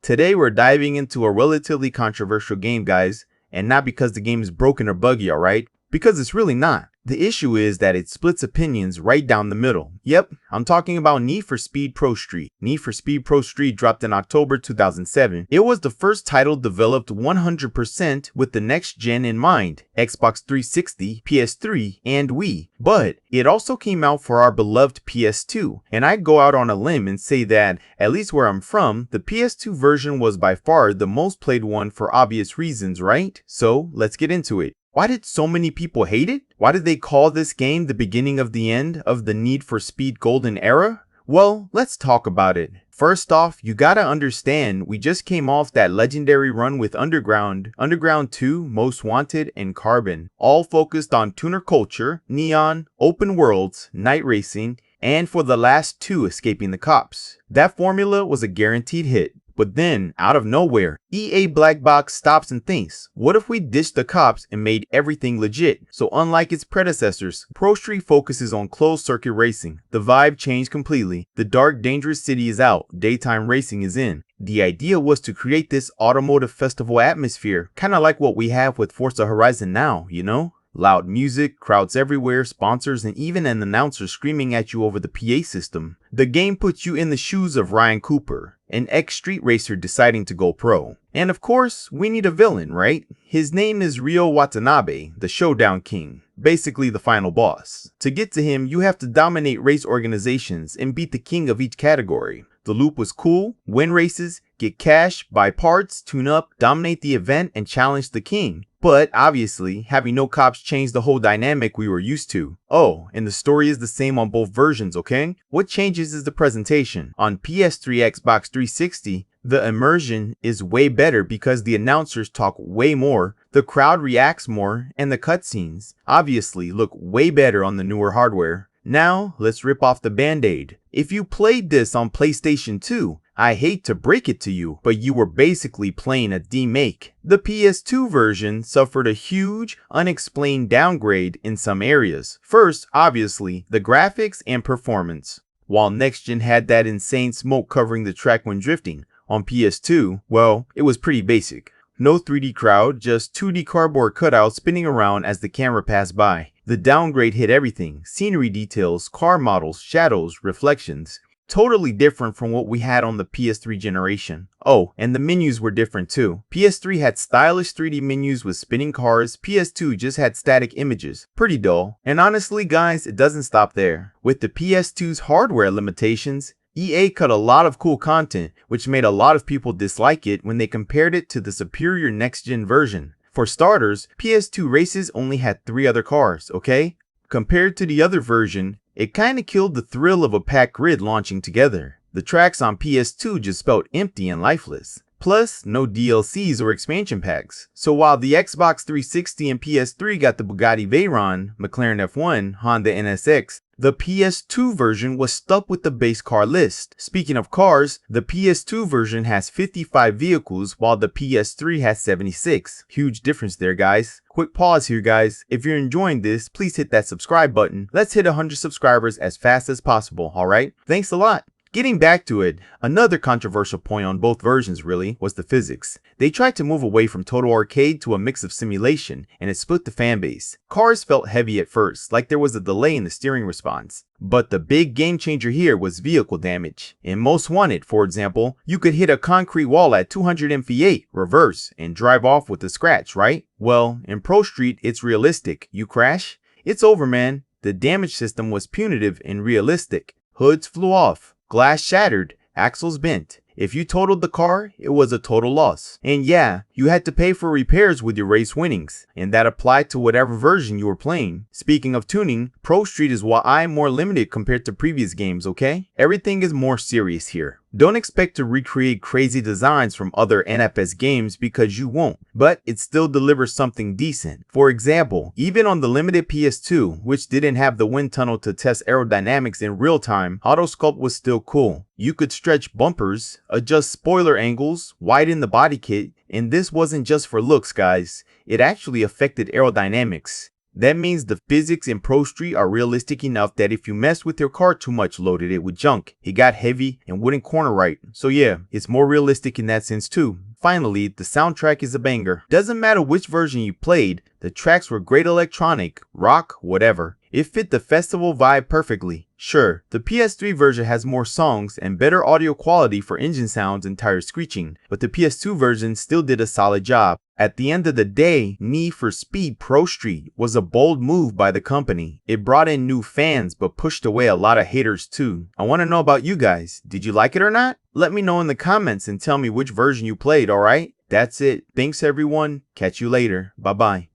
Today we're diving into a relatively controversial game, guys, and not because the game is broken or buggy, alright? Because it's really not. The issue is that it splits opinions right down the middle. Yep, I'm talking about Need for Speed Pro Street. Need for Speed Pro Street dropped in October 2007. It was the first title developed 100% with the next gen in mind, Xbox 360, PS3, and Wii. But it also came out for our beloved PS2, and I'd go out on a limb and say that, at least where I'm from, the PS2 version was by far the most played one for obvious reasons, right? So let's get into it. Why did so many people hate it? Why did they call this game the beginning of the end of the Need for Speed golden era? Well, let's talk about it. First off, you gotta understand, we just came off that legendary run with Underground, Underground 2, Most Wanted, and Carbon, all focused on tuner culture, neon, open worlds, night racing, and for the last two, escaping the cops. That formula was a guaranteed hit. But then, out of nowhere, EA Black Box stops and thinks, what if we ditched the cops and made everything legit? So unlike its predecessors, Pro Street focuses on closed circuit racing. The vibe changed completely. The dark, dangerous city is out, daytime racing is in. The idea was to create this automotive festival atmosphere, kinda like what we have with Forza Horizon now, you know? Loud music, crowds everywhere, sponsors, and even an announcer screaming at you over the PA system. The game puts you in the shoes of Ryan Cooper, an ex-street racer deciding to go pro. And of course, we need a villain, right? His name is Ryo Watanabe, the Showdown King, basically the final boss. To get to him, you have to dominate race organizations and beat the king of each category. The loop was cool, win races, get cash, buy parts, tune up, dominate the event, and challenge the king. But obviously, having no cops changed the whole dynamic we were used to. Oh, and the story is the same on both versions, okay? What changes is the presentation. On PS3, Xbox 360, the immersion is way better because the announcers talk way more, the crowd reacts more, and the cutscenes obviously look way better on the newer hardware. Now, let's rip off the band-aid. If you played this on PlayStation 2, I hate to break it to you, but you were basically playing a demake. The PS2 version suffered a huge, unexplained downgrade in some areas. First, obviously, the graphics and performance. While Next Gen had that insane smoke covering the track when drifting, on PS2, well, it was pretty basic. No 3D crowd, just 2D cardboard cutouts spinning around as the camera passed by. The downgrade hit everything: scenery details, car models, shadows, reflections. Totally different from what we had on the PS3 generation. Oh, and the menus were different too. PS3 had stylish 3D menus with spinning cars, PS2 just had static images. Pretty dull. And honestly guys, it doesn't stop there. With the PS2's hardware limitations, EA cut a lot of cool content, which made a lot of people dislike it when they compared it to the superior next-gen version. For starters, PS2 races only had 3 other cars, okay? Compared to the other version, it kinda killed the thrill of a packed grid launching together. The tracks on PS2 just felt empty and lifeless. Plus, no DLCs or expansion packs. So while the Xbox 360 and PS3 got the Bugatti Veyron, McLaren F1, Honda NSX, the PS2 version was stuck with the base car list. Speaking of cars, the PS2 version has 55 vehicles while the PS3 has 76. Huge difference there, guys. Quick pause here, guys. If you're enjoying this, please hit that subscribe button. Let's hit 100 subscribers as fast as possible, alright? Thanks a lot. Getting back to it, another controversial point on both versions really was the physics. They tried to move away from total arcade to a mix of simulation, and it split the fanbase. Cars felt heavy at first, like there was a delay in the steering response. But the big game changer here was vehicle damage. In Most Wanted, for example, you could hit a concrete wall at 200 mph, reverse, and drive off with a scratch, right? Well, in Pro Street, it's realistic. You crash? It's over, man. The damage system was punitive and realistic. Hoods flew off. Glass shattered, axles bent. If you totaled the car, it was a total loss. And yeah, you had to pay for repairs with your race winnings, and that applied to whatever version you were playing. Speaking of tuning, Pro Street is why I'm more limited compared to previous games, okay? Everything is more serious here. Don't expect to recreate crazy designs from other NFS games because you won't, but it still delivers something decent. For example, even on the limited PS2, which didn't have the wind tunnel to test aerodynamics in real time, auto sculpt was still cool. You could stretch bumpers, adjust spoiler angles, widen the body kit, and this wasn't just for looks, guys. It actually affected aerodynamics. That means the physics in Pro Street are realistic enough that if you mess with your car too much loaded, it would junk. It got heavy and wouldn't corner right. So yeah, it's more realistic in that sense too. Finally, the soundtrack is a banger. Doesn't matter which version you played, the tracks were great electronic, rock, whatever. It fit the festival vibe perfectly. Sure, the PS3 version has more songs and better audio quality for engine sounds and tire screeching, but the PS2 version still did a solid job. At the end of the day, NFS Speed ProStreet was a bold move by the company. It brought in new fans but pushed away a lot of haters too. I want to know about you guys. Did you like it or not? Let me know in the comments and tell me which version you played, alright? That's it. Thanks everyone. Catch you later. Bye bye.